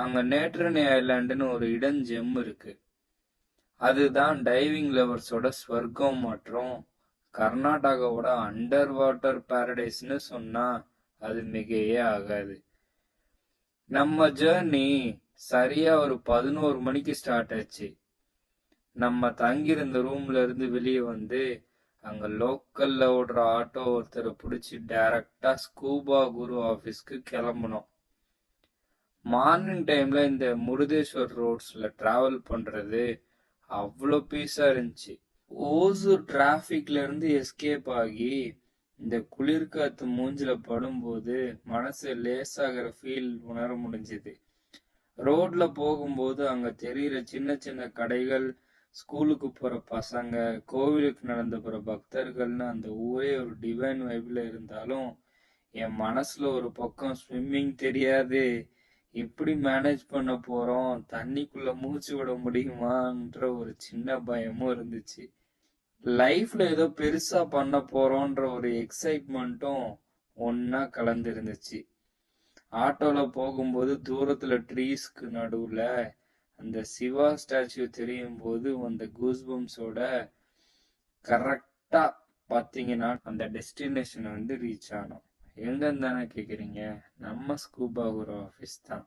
அங்க நேட்ரனி ஐலாண்டுன்னு ஒரு இடன் ஜெம் இருக்கு. அதுதான் டைவிங் லவர்ஸோட ஸ்வர்க்கம் மற்றும் கர்நாடகாவோட அண்டர் வாட்டர் பாரடைஸ்னு சொன்னா அது மிகையே ஆகாது. நம்ம ஜேர்னி சரியா ஒரு 11 மணிக்கு ஸ்டார்ட் ஆச்சு. நம்ம தங்கியிருந்த ரூம்ல இருந்து வெளியே வந்து அங்க லோக்கல்ல ஓடுற ஆட்டோ ஒருத்தரை பிடிச்சி டைரக்டா ஸ்கூபா குரு ஆபீஸ்க்கு கிளம்பணும். மார்னிங் டைம்ல இந்த முருதேஸ்வர் ரோட்ஸ்ல டிராவல் பண்றது அவ்வளோ பீஸா இருந்துச்சு. ஓசூர் டிராபிக்ல இருந்து எஸ்கேப் ஆகி இந்த குளிர்காத்து மூஞ்சில படும்போது மனசு லேசாகிற ஃபீல் உணர முடிஞ்சது. ரோட்ல போகும்போது அங்க தெரியுற சின்ன சின்ன கடைகள், ஸ்கூலுக்கு போற பசங்க, கோவிலுக்கு நடந்து போற பக்தர்கள்னு அந்த ஊரே ஒரு டிவைன் வைப்ல இருந்தாலும் என் மனசுல ஒரு பக்கம் ஸ்விம்மிங் தெரியாது, எப்படி மேனேஜ் பண்ண போறோம், தண்ணிக்குள்ள மூச்சு விட முடியுமான்ற ஒரு சின்ன பயமும் இருந்துச்சு. லைஃப்ல ஏதோ பெருசா பண்ண போறோன்ற ஒரு எக்ஸைட்மெண்ட்டும் ஒன்னா கலந்து இருந்துச்சு. ஆட்டோல போகும்போது தூரத்துல ட்ரீஸ்க்கு நடுவுல அந்த சிவா ஸ்டாச்சு தெரியும் போது அந்த கூஸ்பம்ஸோட கரெக்டா பாத்தீங்கன்னா அந்த டெஸ்டினேஷன் வந்து ரீச் ஆனோம். எங்கன்னு தானே கேக்குறீங்க? நம்ம ஸ்கூபா குரு ஆபீஸ் தான்.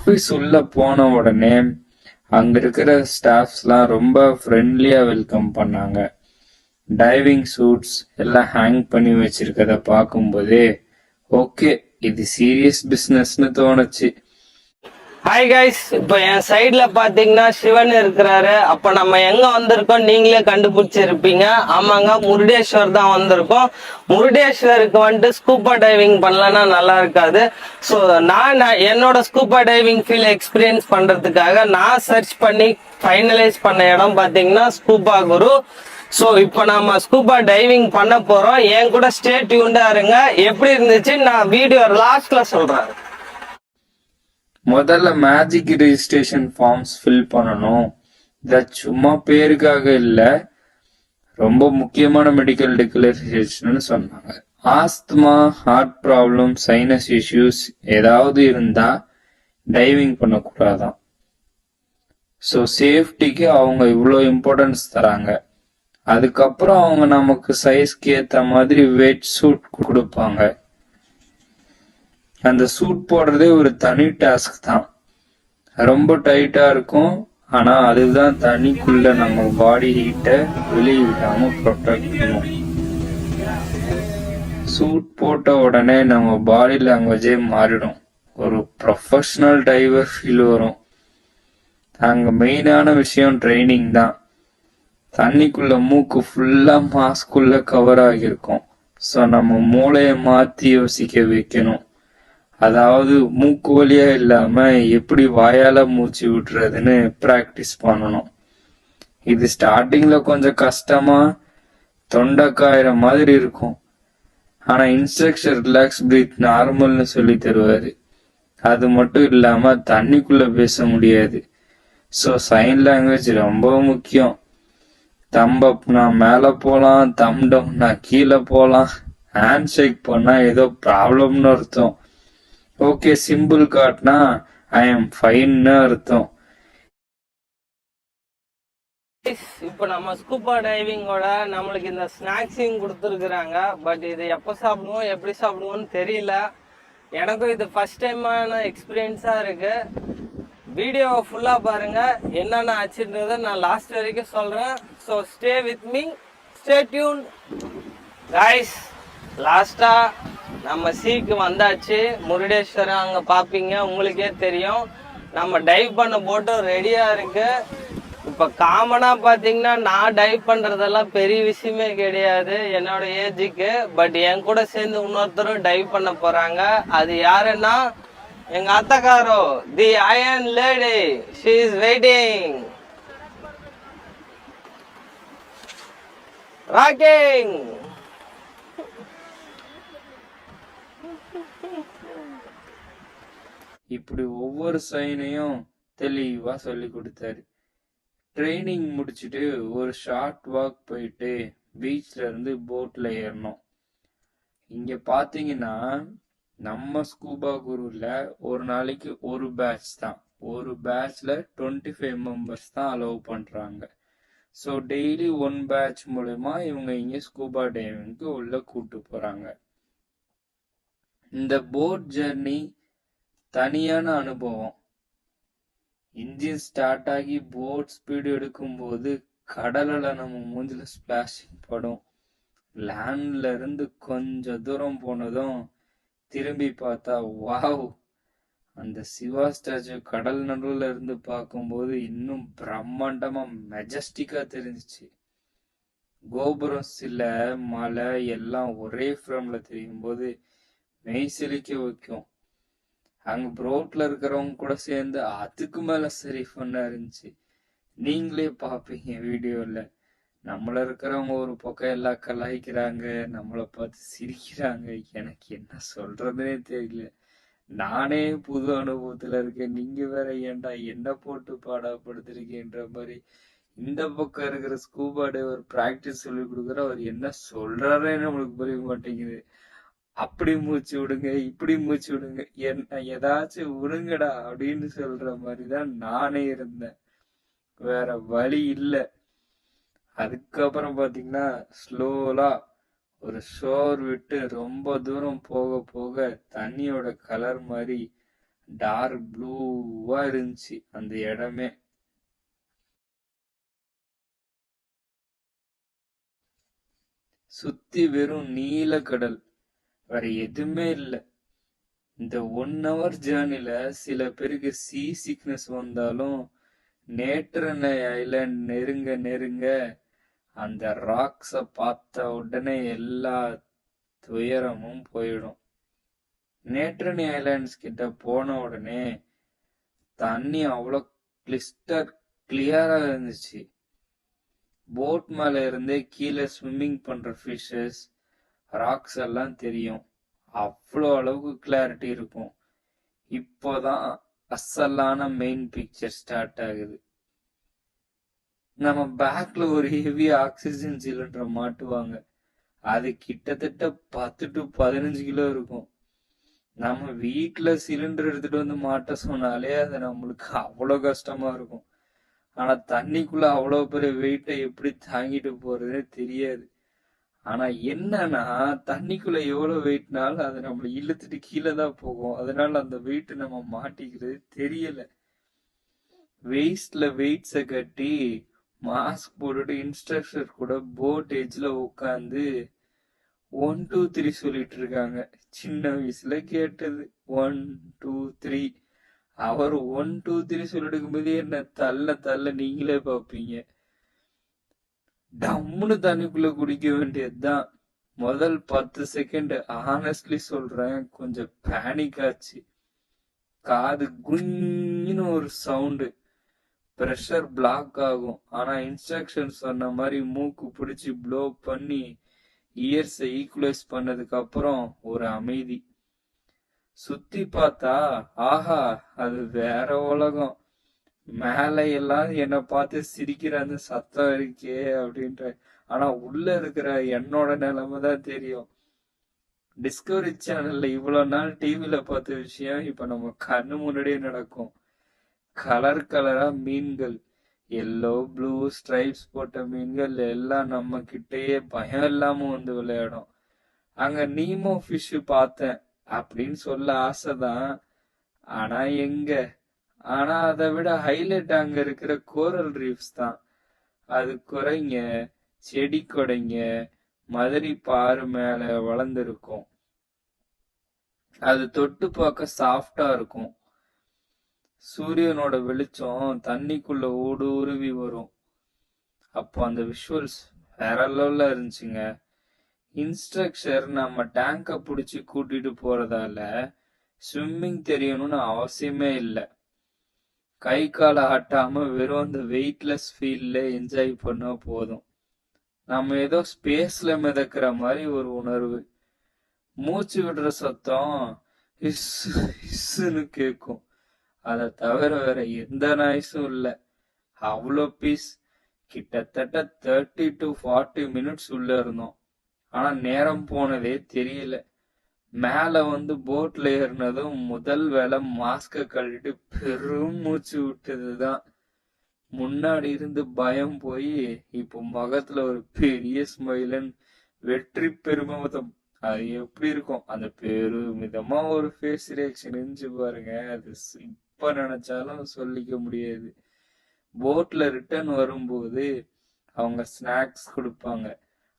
ஆபீஸ் உள்ள போன உடனே அங்க இருக்கிற ஸ்டாஃப்ஸ்லாம் ரொம்ப ஃப்ரெண்ட்லியா வெல்கம் பண்ணாங்க. டைவிங் சூட்ஸ் எல்லாம் ஹேங் பண்ணி வச்சிருக்கத பார்க்கும்போதே ஓகே இது சீரியஸ் பிசினஸ்னு தோணுச்சு. ஹாய் கைஸ், இப்போ என் சைட்ல பாத்தீங்கன்னா சிவன் இருக்கிறாரு. அப்ப நம்ம எங்க வந்திருக்கோம் நீங்களே கண்டுபிடிச்சிருப்பீங்க. ஆமாங்க, முருடேஸ்வர் தான் வந்திருக்கோம். முருடேஸ்வருக்கு வந்துட்டு ஸ்கூபா டைவிங் பண்ணலன்னா நல்லா இருக்காது. ஸோ நான் என்னோட ஸ்கூபா டைவிங் ஃபீல் எக்ஸ்பீரியன்ஸ் பண்றதுக்காக நான் சர்ச் பண்ணி ஃபைனலைஸ் பண்ண இடம் பாத்தீங்கன்னா ஸ்கூபா குரு. ஸோ இப்போ நம்ம ஸ்கூபா டைவிங் பண்ண போறோம். என் கூட ஸ்டே டியூன்டா இருங்க. எப்படி இருந்துச்சு நான் வீடியோ லாஸ்ட்ல சொல்றேன். முதல்ல மேஜிக் ரெஜிஸ்ட்ரேஷன் ஃபார்ம்ஸ் ஃபில் பண்ணணும். இத சும்மா பேருக்காக இல்ல, ரொம்ப முக்கியமான மெடிக்கல் டிக்ளரேஷன் சொன்னாங்க. Asthma, heart problem, sinus issues ஏதாவது இருந்தா டைவிங் பண்ணக்கூடாதான். ஸோ சேஃப்டிக்கு அவங்க இவ்வளோ இம்பார்ட்டன்ஸ் தராங்க. அதுக்கப்புறம் அவங்க நமக்கு சைஸ்க்கு ஏத்த மாதிரி வெட் சூட் கொடுப்பாங்க. அந்த சூட் போடுறதே ஒரு தனி டாஸ்க் தான். ரொம்ப டைட்டா இருக்கும். ஆனா அதுதான் தண்ணிக்குள்ள நம்ம பாடி ஹீட்டை வெளியே விடாம ப்ரொடெக்ட் பண்ணும். சூட் போட்ட உடனே நம்ம பாடி லாங்குவேஜே மாறிடும். ஒரு ப்ரொஃபஷனல் டைவர் ஃபீல் வரும். அங்க மெயினான விஷயம் ட்ரைனிங் தான். தண்ணிக்குள்ள மூக்கு ஃபுல்லா மாஸ்குள்ள கவர் ஆகியிருக்கும். ஸோ நம்ம மூளையை மாத்தி யோசிக்க வைக்கணும். அதாவது மூக்கு வழியா இல்லாம எப்படி வாயால மூச்சு விட்டுறதுன்னு பிராக்டிஸ் பண்ணணும். இது ஸ்டார்டிங்ல கொஞ்சம் கஷ்டமா தொண்டை காயிற மாதிரி இருக்கும். ஆனா இன்ஸ்ட்ரக்டர் ரிலாக்ஸ் பிரீத் நார்மல்னு சொல்லி தருவாரு. அது மட்டும் இல்லாம தண்ணிக்குள்ள பேச முடியாது. ஸோ சைன் லாங்குவேஜ் ரொம்ப முக்கியம். தம்ப நான் மேல போலாம், தம் டவுன் நான் கீழே போலாம், ஹேண்ட் ஷேக் பண்ணா ஏதோ ப்ராப்ளம்னு அர்த்தம். ஓகே சிம்பிள் காட்டினா ஐ எம் ஃபைன்னு அர்த்தம். இப்போ நம்ம ஸ்கூபா டைவிங்கோட நம்மளுக்கு இந்த ஸ்நாக்ஸையும் கொடுத்துருக்குறாங்க. பட் இது எப்போ சாப்பிடுவோம் எப்படி சாப்பிடுவோம்னு தெரியல. எனக்கும் இது ஃபர்ஸ்ட் டைமான எக்ஸ்பீரியன்ஸாக இருக்கு. வீடியோவை ஃபுல்லாக பாருங்க, என்னென்ன ஆச்சுன்றதை நான் லாஸ்ட் வரைக்கும் சொல்கிறேன். So stay with me, stay tune guys. லாஸ்ட்டாக நம்ம சீக்கு வந்தாச்சு. முருடேஸ்வரம் அங்கே பார்ப்பீங்க, உங்களுக்கே தெரியும். நம்ம டைவ் பண்ண போட்டும் ரெடியாக இருக்கு. இப்போ காமனாக பார்த்தீங்கன்னா நான் டைவ் பண்ணுறதெல்லாம் பெரிய விஷயமே கிடையாது என்னோட ஏஜுக்கு. பட் என் கூட சேர்ந்து இன்னொருத்தரும் டைவ் பண்ண போகிறாங்க. அது யாருன்னா எங்கள் அத்தக்காரோ, the iron lady. She is waiting. Rocking. இப்படி ஒவ்வொரு சைனையும் தெளிவா சொல்லி கொடுத்தாரு. ட்ரைனிங் முடிச்சுட்டு ஒரு ஷார்ட் வாக் போயிட்டு பீச்ல இருந்து போட்ல ஏறணும். இங்க பாத்தீங்கன்னா நம்ம ஸ்கூபா குருல ஒரு நாளைக்கு ஒரு பேட்ச் தான். ஒரு பேட்ச்ல 25 மெம்பர்ஸ் தான் அலோவ் பண்றாங்க. ஸோ டெய்லி ஒன் பேட்ச் மூலமா இவங்க இங்க ஸ்கூபா டைவிங்க்கு உள்ள கூட்டு போறாங்க. இந்த போட் ஜர்னி தனியான அனுபவம். இன்ஜின் ஸ்டார்ட் ஆகி போட் ஸ்பீடு எடுக்கும்போது கடலில் நம்ம மூஞ்சில ஸ்பிளாஷிங் படும். லேண்ட்ல இருந்து கொஞ்சம் தூரம் போனதும் திரும்பி பார்த்தா வாவ், அந்த சிவா ஸ்டாச்சு கடல் நடுவில் இருந்து பார்க்கும்போது இன்னும் பிரம்மாண்டமா மெஜஸ்டிக்கா தெரிஞ்சிச்சு. கோபுரம், சில மலை எல்லாம் ஒரே ஃப்ரேம்ல தெரியும் போது மெய் சிலிக்க வைக்கும். அங்க ப்ரோட்ல இருக்கிறவங்க கூட சேர்ந்து அதுக்கு மேல சரி ஃபன்னா இருந்துச்சு. நீங்களே பாப்பீங்க வீடியோல. நம்மள இருக்கிறவங்க ஒரு பக்கம் எல்லாம் கலாய்க்கிறாங்க, நம்மளை பார்த்து சிரிக்கிறாங்க. எனக்கு என்ன சொல்றதுனே தெரியல. நானே புது அனுபவத்துல இருக்கேன், நீங்க வேற ஏன்டா என்ன போட்டு பாடப்படுத்திருக்கேன்ற மாதிரி. இந்த பக்கம் இருக்கிற ஸ்கூபா டைவர் பிராக்டிஸ் சொல்லி கொடுக்குற, அவர் என்ன சொல்றாரே நம்மளுக்கு புரிய மாட்டேங்குது. அப்படி மூச்சு விடுங்க, இப்படி மூச்சு விடுங்க, என்ன ஏதாச்சும் விடுங்கடா அப்படின்னு சொல்ற மாதிரிதான் நானே இருந்தேன். வேற வழி இல்லை. அதுக்கப்புறம் பாத்தீங்கன்னா ஸ்லோலா ஒரு ஷோர் விட்டு ரொம்ப தூரம் போக போக தண்ணியோட கலர் மாதிரி டார்க் ப்ளூவா இருந்துச்சு அந்த இடமே. சுத்தி வெறும் நீல கடல், வேற எதுவுமே இல்லை. இந்த 1 hour ஜேர்னில சில பேருக்கு சீ சிக்னஸ் வந்தாலும் நேற்றனை ஐலாண்ட் நெருங்க நெருங்க அந்த ராக்ஸ பார்த்த உடனே எல்லா துயரமும் போயிடும். நேற்றனை ஐலாண்ட்ஸ் கிட்ட போன உடனே தண்ணி அவ்வளோ கிளியரா இருந்துச்சு. போட் மேல இருந்தே கீழே ஸ்விம்மிங் பண்ற ஃபிஷஸ், ராக்ஸ் எல்லாம் தெரியும். அவ்வளோ அளவுக்கு கிளாரிட்டி இருக்கும். இப்போதான் அசலான மெயின் பிக்சர் ஸ்டார்ட் ஆகுது. நம்ம பேக்ல ஒரு ஹெவி ஆக்சிஜன் சிலிண்டர் மாட்டுவாங்க. அது கிட்டத்தட்ட 10 to 15 கிலோ இருக்கும். நம்ம வீட்டுல சிலிண்டர் எடுத்துட்டு வந்து மாட்ட சொன்னாலே அது நம்மளுக்கு அவ்வளோ கஷ்டமா இருக்கும். ஆனா தண்ணிக்குள்ள அவ்வளவு பெரிய வெயிட்டை எப்படி தாங்கிட்டு போறதுன்னு தெரியாது. ஆனா என்னன்னா தண்ணிக்குள்ள எவ்வளவு வெயிட்னாலும் அது நம்மள இழுத்துட்டு கீழே தான் போகும். அதனால அந்த வெயிட் நம்ம மாட்டிக்கிறது தெரியல. வெயிட்ஸ்ல வெயிட்ஸை கட்டி மாஸ்க் போட்டுட்டு இன்ஸ்ட்ரக்டர் கூட போட் எஜ்ல உட்காந்து 1 2 3 சொல்லிட்டு இருக்காங்க. சின்ன வயசுல கேட்டது 1 2 3. அவர் 1 2 3 சொல்லிட்டு இருக்கும்போது என்ன தள்ள நீங்களே பாப்பீங்க. டம்முன்னு தண்ணிக்குள்ள குடிக்க வேண்டியதுதான். முதல் 10 செகண்ட் ஆனஸ்ட்லி சொல்றேன், கொஞ்சம் பேனிக் ஆச்சு. காது குஞ்சுன்னு ஒரு சவுண்டு, ப்ரெஷர் பிளாக் ஆகும். ஆனா இன்ஸ்ட்ரக்ஷன் சொன்ன மாதிரி மூக்கு பிடிச்சி ப்ளோ பண்ணி இயர்ஸை ஈக்குவலைஸ் பண்ணதுக்கு அப்புறம் ஒரு அமைதி. சுத்தி பார்த்தா ஆஹா, அது வேற உலகம். மேல எல்லாம் என்னை பார்த்து சிரிக்கிற அந்த சத்தம் இருக்கே அப்படின்ற. ஆனா உள்ள இருக்கிற என்னோட நிலைமை தான் தெரியும். டிஸ்கவரி சேனல்ல இவ்வளவு நாள் டிவில பார்த்த விஷயம் இப்ப நம்ம கண்ணு முன்னாடியே நடக்கும். கலர் கலரா மீன்கள், எல்லோ ப்ளூ ஸ்ட்ரைப்ஸ் போட்ட மீன்கள் எல்லாம் நம்ம கிட்டயே பயம் இல்லாம வந்து விளையாடும். அங்க நீமோ ஃபிஷ் பார்த்தேன் அப்படின்னு சொல்ல ஆசைதான். ஆனா எங்க? ஆனா அதை விட ஹைலைட் அங்க இருக்கிற கோரல் ரீஃப்ஸ் தான். அது குறைங்க, செடி கொடைங்க, மதுரை பாரு மேல வளர்ந்துருக்கும். அது தொட்டு பார்க்க சாஃப்டா இருக்கும். சூரியனோட வெளிச்சம் தண்ணிக்குள்ள ஊடுருவி வரும். அப்போ அந்த விஷுவல்ஸ் வேற லெவல்ல இருந்துச்சுங்க. இன்ஸ்ட்ரக்டர் நம்ம டேங்க பிடிச்சி கூட்டிட்டு போறதால ஸ்விம்மிங் தெரியணும்னு அவசியமே இல்லை. கை காலை ஆட்டாம வெறும் அந்த வெயிட்லெஸ் ஃபீல்ல என்ஜாய் பண்ணா போதும். நம்ம ஏதோ ஸ்பேஸ்ல மிதக்கிற மாதிரி ஒரு உணர்வு. மூச்சு விடுற சத்தம் இஸ்ன்னு கேக்கும். அதை தவிர வேற எந்த நாய்ஸும் இல்ல. அவ்வளோ பீஸ். கிட்டத்தட்ட 30 to 40 மினிட்ஸ் உள்ள இருந்தோம். ஆனா நேரம் போனதே தெரியல. மேல வந்து போட்ல ஏறினதும் முதல் வேலை மாஸ்க கழட்டிட்டு பெரும் மூச்சு விட்டதுதான். முன்னாடி இருந்து பயம் போய் இப்போ முகத்துல ஒரு பெரிய ஸ்மைலன் வெற்றி பெருமிதம். அது எப்படி இருக்கும்? அந்த பெருமிதமா ஒரு ஃபேஸ் ரியாக்ஷன் இருந்துச்சு பாருங்க. அது இப்ப நினைச்சாலும் சொல்லிக்க முடியாது. போட்ல ரிட்டர்ன் வரும்போது அவங்க ஸ்நாக்ஸ் கொடுப்பாங்க.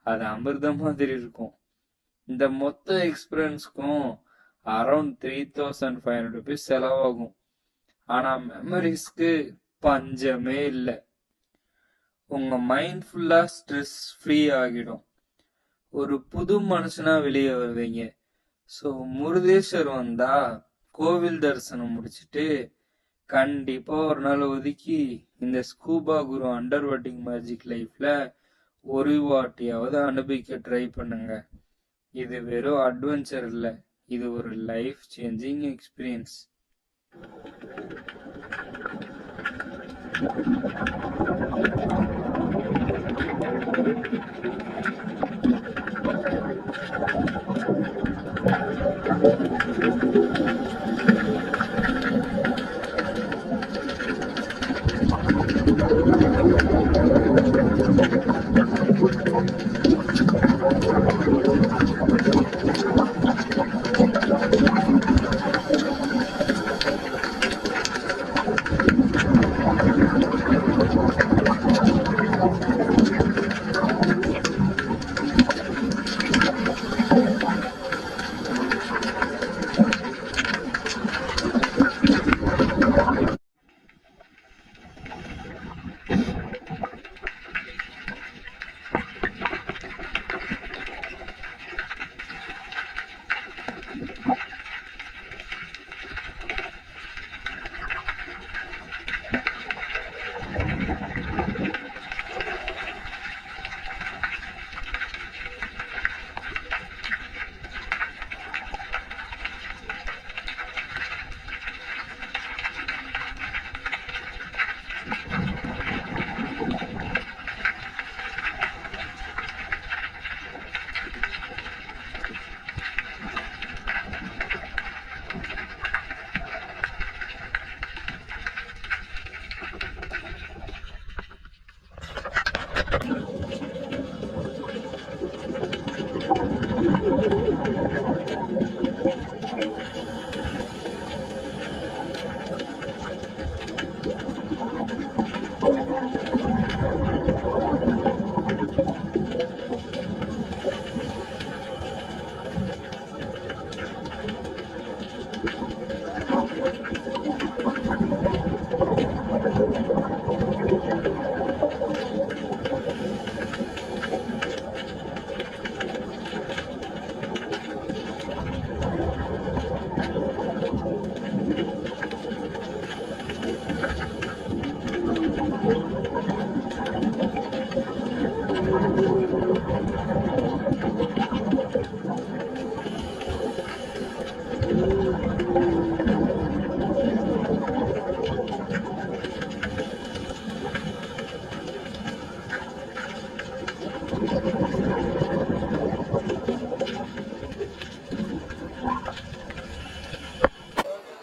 அது அமிர்தம் மாதிரி இருக்கும். இந்த மொத்த எக்ஸ்பீரியன்ஸ்க்கும் அரௌண்ட் 3500 rupees செலவாகும். ஆனா மெமரிஸ்க்கு பஞ்சமே இல்லை. உங்க மைண்ட் ஃபுல்லா ஸ்ட்ரெஸ் ஃப்ரீ ஆகிடும். ஒரு புது மனுஷனா வெளியே வருவீங்க. ஸோ முருதேஸ்வர் வந்தா கோவில் தரிசனம் முடிச்சுட்டு கண்டிப்பா ஒரு நாள் ஒதுக்கி இந்த ஸ்கூபா குரு அண்டர் வாட்டர் மேஜிக் லைஃப்ல ஒரு வாட்டியாவது அனுபவிக்க ட்ரை பண்ணுங்க. இது வெறும் அட்வென்ச்சர் இல்லை, இது ஒரு life changing experience.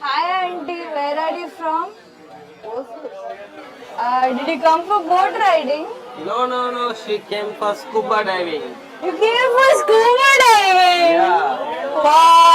Hi auntie, where are you from? Did you come for boat riding? No, she came for scuba diving. You came for scuba diving? Yeah. Wow.